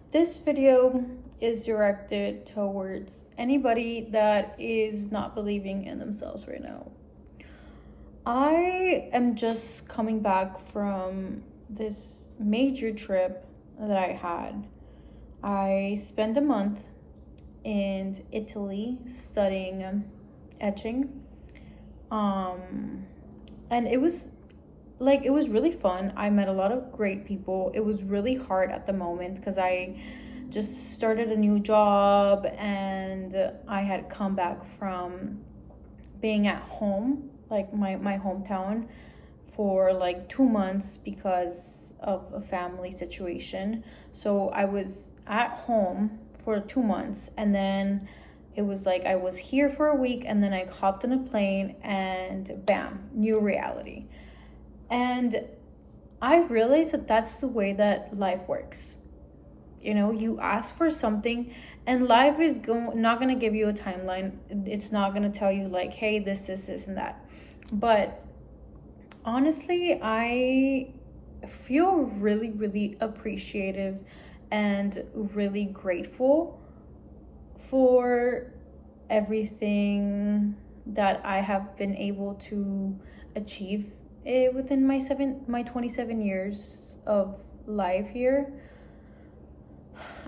This video is directed towards anybody that is not believing in themselves right now. I am just coming back from this major trip that I had. I spent a month in Italy studying etching. And it was really fun. I met a lot of great people. It was really hard at the moment because I just started a new job and I had come back from being at home, like my hometown, for like 2 months because of a family situation. So I was at home for 2 months, and then it was like I was here for a week, and then I hopped on a plane and bam, new reality. And I realized that that's the way that life works. You know, you ask for something, and life is not going to give you a timeline. It's not going to tell you like, hey, this and that. But honestly, I feel really, really appreciative and really grateful for everything that I have been able to achieve within my 27 years of life here.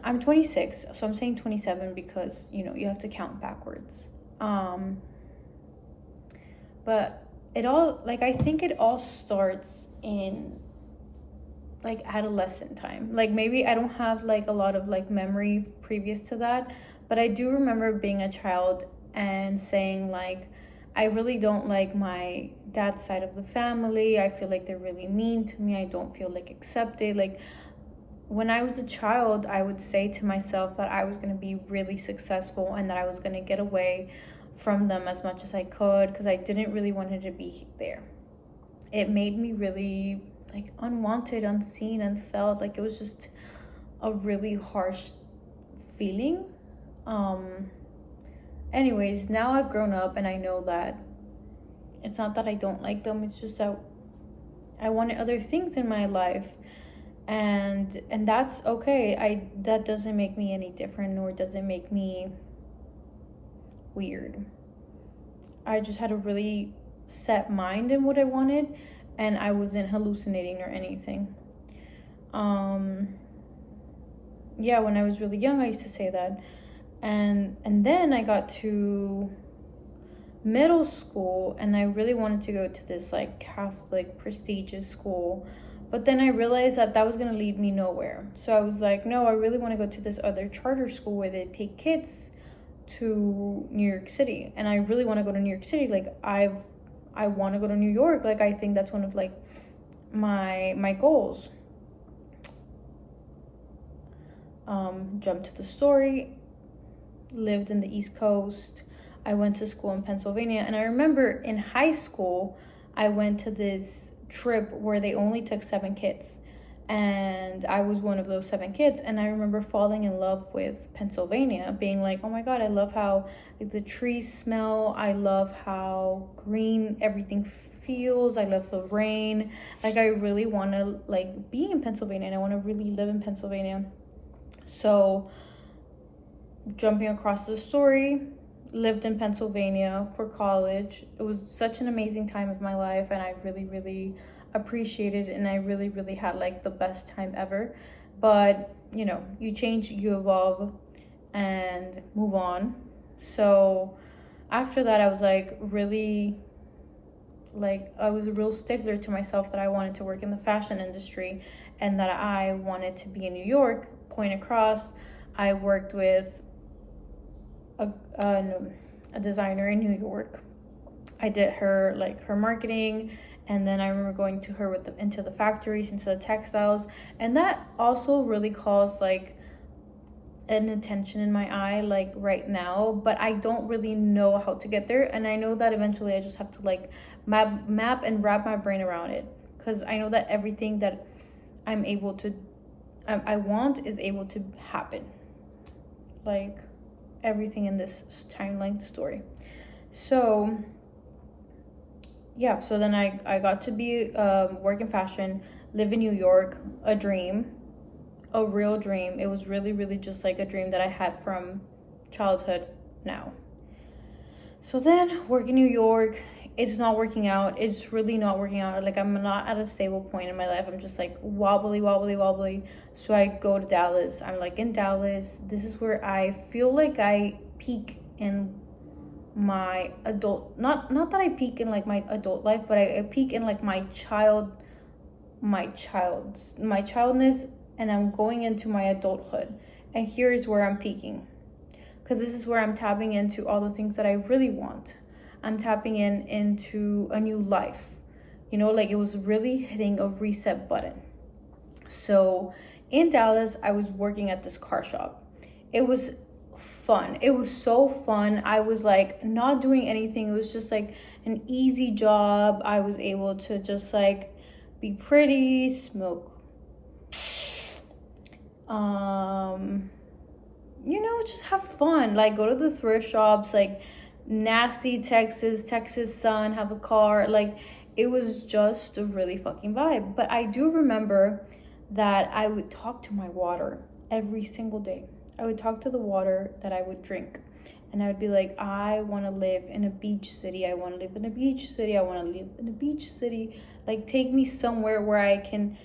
I'm 26, so I'm saying 27 because, you have to count backwards. But I think it all starts in like adolescent time. Like maybe I don't have like a lot of like memory previous to that, but I do remember being a child and saying like, I really don't like my dad's side of the family. I feel like they're really mean to me. I don't feel like accepted. Like when I was a child, I would say to myself that I was going to be really successful and that I was going to get away from them as much as I could because I didn't really want to be there. It made me really like unwanted, unseen, and felt like it was just a really harsh feeling. Anyways, now I've grown up and I know that it's not that I don't like them, it's just that I wanted other things in my life, and that's okay. That doesn't make me any different, nor does it make me weird. I just had a really set mind in what I wanted, and I wasn't hallucinating or anything. Yeah, when I was really young, I used to say that. And then I got to middle school and I really wanted to go to this like Catholic prestigious school, but then I realized that was going to lead me nowhere. So I was like, no, I really want to go to this other charter school where they take kids to New York City, and I really want to go to New York City. Like I want to go to New York. Like I think that's one of like my goals. Jump to the story. Lived in the East Coast. I went to school in Pennsylvania, and I remember in high school I went to this trip where they only took 7 kids, and I was one of those 7 kids. And I remember falling in love with Pennsylvania, being like, oh my god, I love how like the trees smell, I love how green everything feels, I love the rain. Like I really want to like be in Pennsylvania, and I want to really live in Pennsylvania. So jumping across the story, lived in Pennsylvania for college. It was such an amazing time of my life, and I really, really appreciated it, and I really, really had like the best time ever. But you change, you evolve, and move on. So after that, I was like really like I was a real stickler to myself that I wanted to work in the fashion industry and that I wanted to be in New York. Point across, I worked with a designer in New York. I did her marketing, and then I remember going to her into the factories, into the textiles, and that also really caused like an attention in my eye like right now, but I don't really know how to get there, and I know that eventually I just have to like map and wrap my brain around it, because I know that everything that I want is able to happen, like everything in this timeline story. So yeah, so then I got to be work in fashion, live in New York, a dream. a real dream. It was really, really just like a dream that I had from childhood now. So then work in New York, it's not working out. It's really not working out. Like, I'm not at a stable point in my life. I'm just like wobbly, wobbly, wobbly. So I go to Dallas. I'm like in Dallas. This is where I feel like I peak in my adult, not that I peak in like my adult life, but I peak in like my childness, and I'm going into my adulthood. And here's where I'm peaking, because this is where I'm tapping into all the things that I really want. I'm tapping into a new life. Like, it was really hitting a reset button. So in Dallas, I was working at this car shop. It was fun. It was so fun. I was like not doing anything. It was just like an easy job. I was able to just like be pretty, smoke, just have fun. Like, go to the thrift shops, like nasty Texas sun, have a car. Like, it was just a really fucking vibe. But I do remember that I would talk to my water every single day. I would talk to the water that I would drink. And I would be like, I want to live in a beach city. I want to live in a beach city. I want to live in a beach city. Like, take me somewhere where I can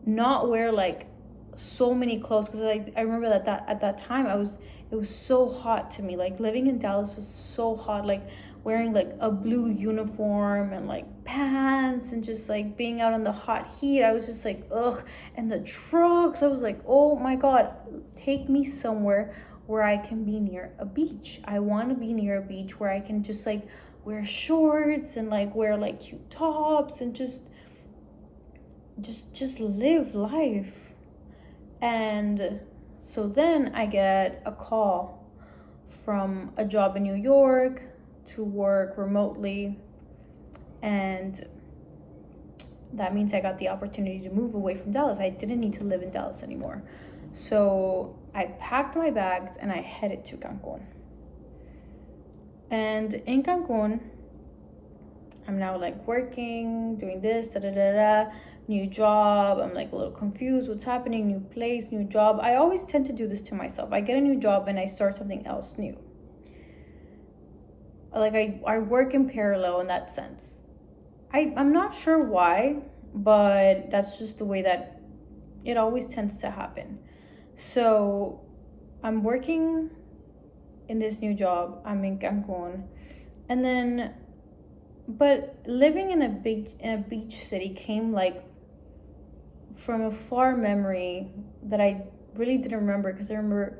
not wear like so many clothes. Because I remember that at that time it was so hot to me. Like, living in Dallas was so hot. Like, wearing like a blue uniform and like pants and just like being out in the hot heat. I was just like, ugh. And the trucks, I was like, oh my God, take me somewhere where I can be near a beach. I want to be near a beach where I can just like wear shorts and like wear like cute tops and just live life. And so then I get a call from a job in New York to work remotely, and that means I got the opportunity to move away from Dallas. I didn't need to live in Dallas anymore. So I packed my bags and I headed to Cancun. And in Cancun, I'm now like working, doing this, new job. I'm like a little confused. What's happening? New place, new job. I always tend to do this to myself. I get a new job and I start something else new. Like, I work in parallel in that sense. I'm not sure why, but that's just the way that it always tends to happen. So I'm working in this new job. I'm in Cancun. And then, but living in a beach city came like from a far memory that I really didn't remember, because I remember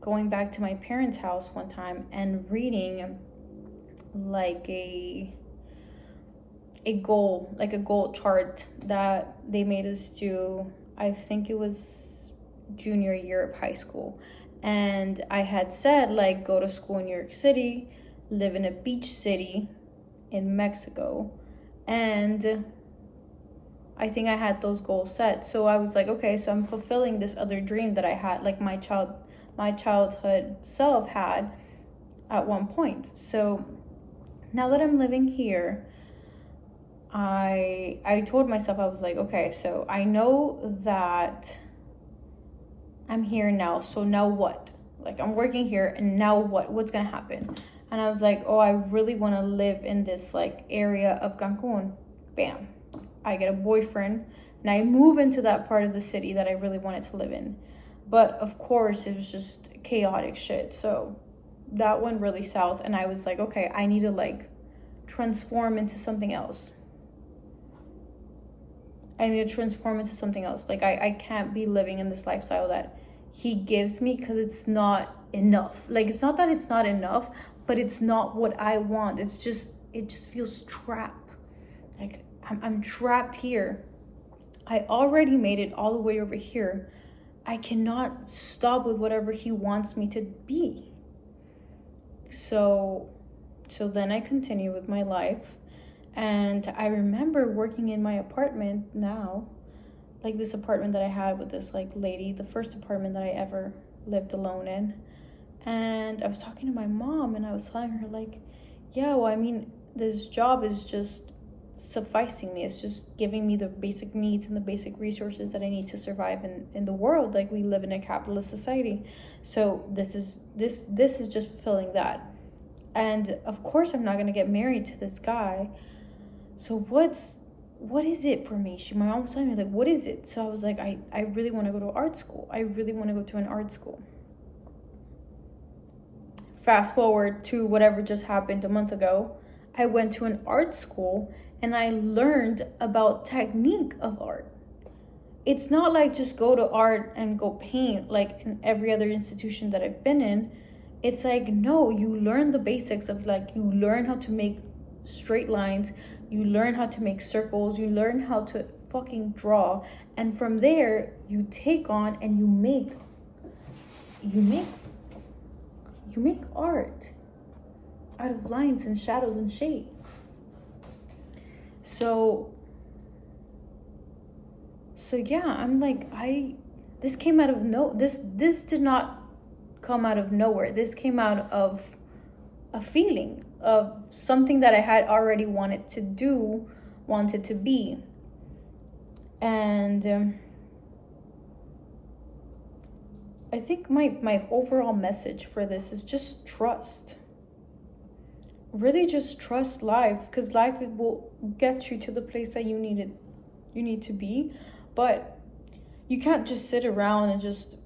going back to my parents' house one time and reading like a goal chart that they made us do. I think it was junior year of high school. And I had said, like, go to school in New York City, live in a beach city in Mexico. And I think I had those goals set. So I was like, okay, so I'm fulfilling this other dream that I had, like my childhood self had at one point. So now that I'm living here, I told myself, I was like, okay, so I know that I'm here now. So now what? Like, I'm working here, and now what? What's gonna happen? And I was like, oh, I really want to live in this like area of Cancun. Bam. I get a boyfriend and I move into that part of the city that I really wanted to live in. But of course, it was just chaotic shit. So that went really south, and I was like, okay, I need to like transform into something else. Like, I can't be living in this lifestyle that he gives me, because it's not enough. Like, it's not that it's not enough, but it's not what I want. It just feels trapped. Like, I'm trapped here. I already made it all the way over here. I cannot stop with whatever he wants me to be. So then I continue with my life. And I remember working in my apartment now, like this apartment that I had with this like lady, the first apartment that I ever lived alone in. And I was talking to my mom, and I was telling her like, yeah, well, I mean, this job is just sufficing me. It's just giving me the basic needs and the basic resources that I need to survive in the world. Like, we live in a capitalist society. So this is just fulfilling that. And of course I'm not gonna get married to this guy. So what is it for me? My mom was telling me, like, what is it? So I was like, I really want to go to art school. I really want to go to an art school. Fast forward to whatever just happened a month ago. I went to an art school and I learned about technique of art. It's not like just go to art and go paint like in every other institution that I've been in. It's like, no, you learn the basics of, like, you learn how to make straight lines, you learn how to make circles, you learn how to fucking draw, and from there you take on and you make art out of lines and shadows and shades. So yeah, I'm like, this came out of this did not come out of nowhere. This came out of a feeling of something that I had already wanted to do, wanted to be. And I think my overall message for this is just trust. Really just trust life, because life will get you to the place that you need to be. But you can't just sit around and just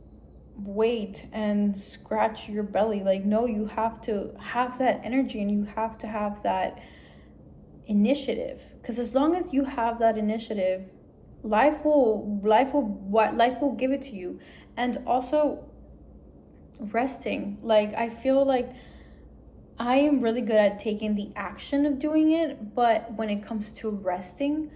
wait and scratch your belly. Like, no, you have to have that energy and you have to have that initiative, because as long as you have that initiative, life will give it to you. And also resting. Like, I feel like I am really good at taking the action of doing it, but when it comes to resting,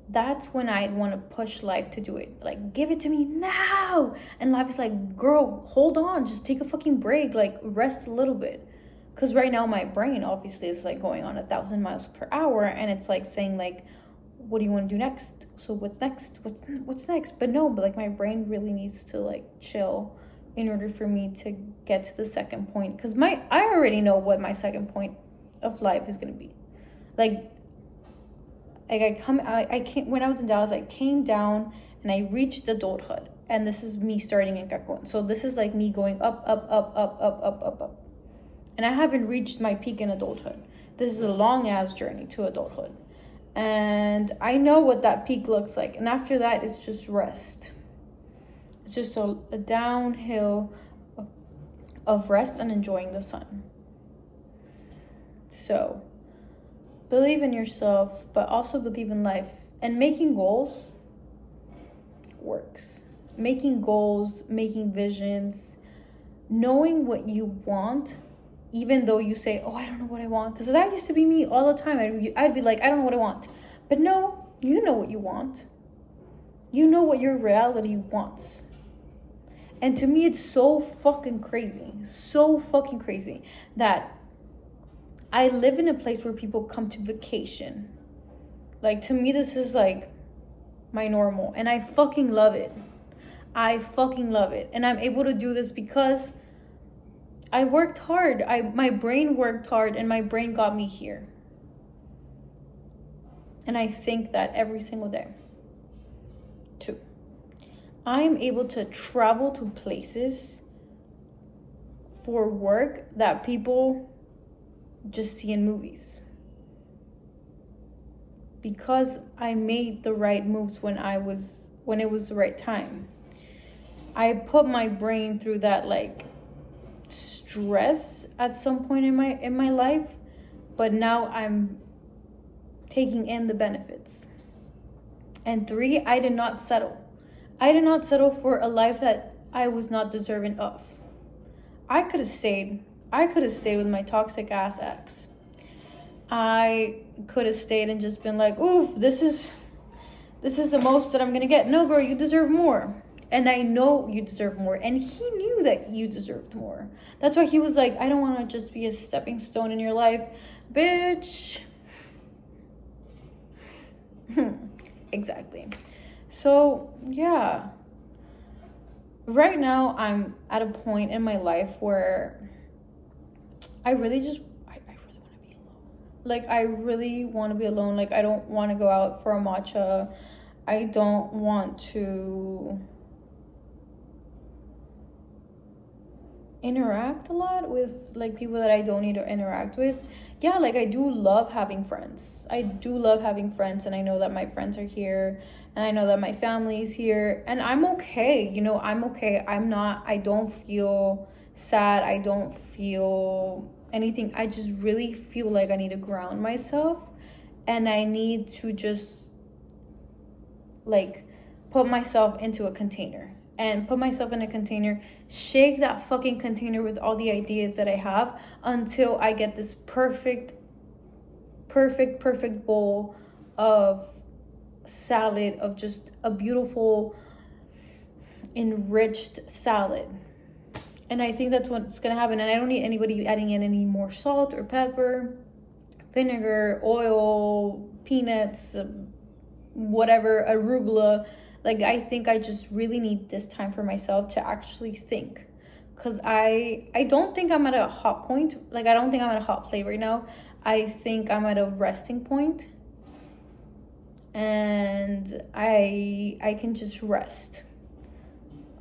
that's when I want to push life to do it. Like, give it to me now. And life is like, girl, hold on. Just take a fucking break. Like, rest a little bit. Because right now my brain obviously is like going on 1,000 miles per hour. And it's like saying, like, what do you want to do next? So what's next? What's next? But no, but like, my brain really needs to like chill in order for me to get to the second point. Because I already know what my second point of life is going to be. Like I came, when I was in Dallas, I came down and I reached adulthood. And this is me starting in Cancun. So this is like me going up. And I haven't reached my peak in adulthood. This is a long ass journey to adulthood. And I know what that peak looks like. And after that, it's just rest. It's just a downhill of rest and enjoying the sun. So believe in yourself, but also believe in life. And making goals works. Making goals, making visions, knowing what you want, even though you say, oh, I don't know what I want. Because that used to be me all the time. I'd be like, I don't know what I want. But no, you know what you want. You know what your reality wants. And to me, it's so fucking crazy that I live in a place where people come to vacation. Like, to me, this is like my normal. And I fucking love it. And I'm able to do this because I worked hard. My brain worked hard, and my brain got me here. And I think that every single day. 2, I am able to travel to places for work that people just see in movies. Because I made the right moves when it was the right time. I put my brain through that like stress at some point in my life, but now I'm taking in the benefits. And 3, I did not settle. I did not settle for a life that I was not deserving of. I could have stayed with my toxic ass ex. I could have stayed and just been like, oof, this is the most that I'm gonna get. No, girl, you deserve more. And I know you deserve more. And he knew that you deserved more. That's why he was like, I don't want to just be a stepping stone in your life. Bitch. Exactly. So, yeah. Right now, I'm at a point in my life where I really want to be alone. Like, I really want to be alone. Like, I don't want to go out for a matcha. I don't want to interact a lot with like people that I don't need to interact with. Yeah, like I do love having friends. I do love having friends, and I know that my friends are here, and I know that my family is here, and I'm okay. You know, I'm okay. I don't feel sad. I don't feel anything. I just really feel like I need to ground myself, and I need to just like put myself into a container, and put myself in a container, shake that fucking container with all the ideas that I have until I get this perfect bowl of salad, of just a beautiful enriched salad. And I think that's what's gonna happen. And I don't need anybody adding in any more salt or pepper, vinegar, oil, peanuts, whatever, arugula. Like, I think I just really need this time for myself to actually think, because I don't think I'm at a hot point. Like, I don't think I'm at a hot plate right now. I think I'm at a resting point, and I can just rest.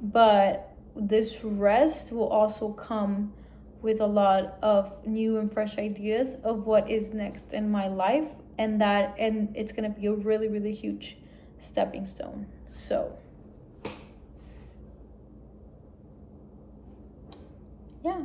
But this rest will also come with a lot of new and fresh ideas of what is next in my life, and it's going to be a really huge stepping stone. So yeah.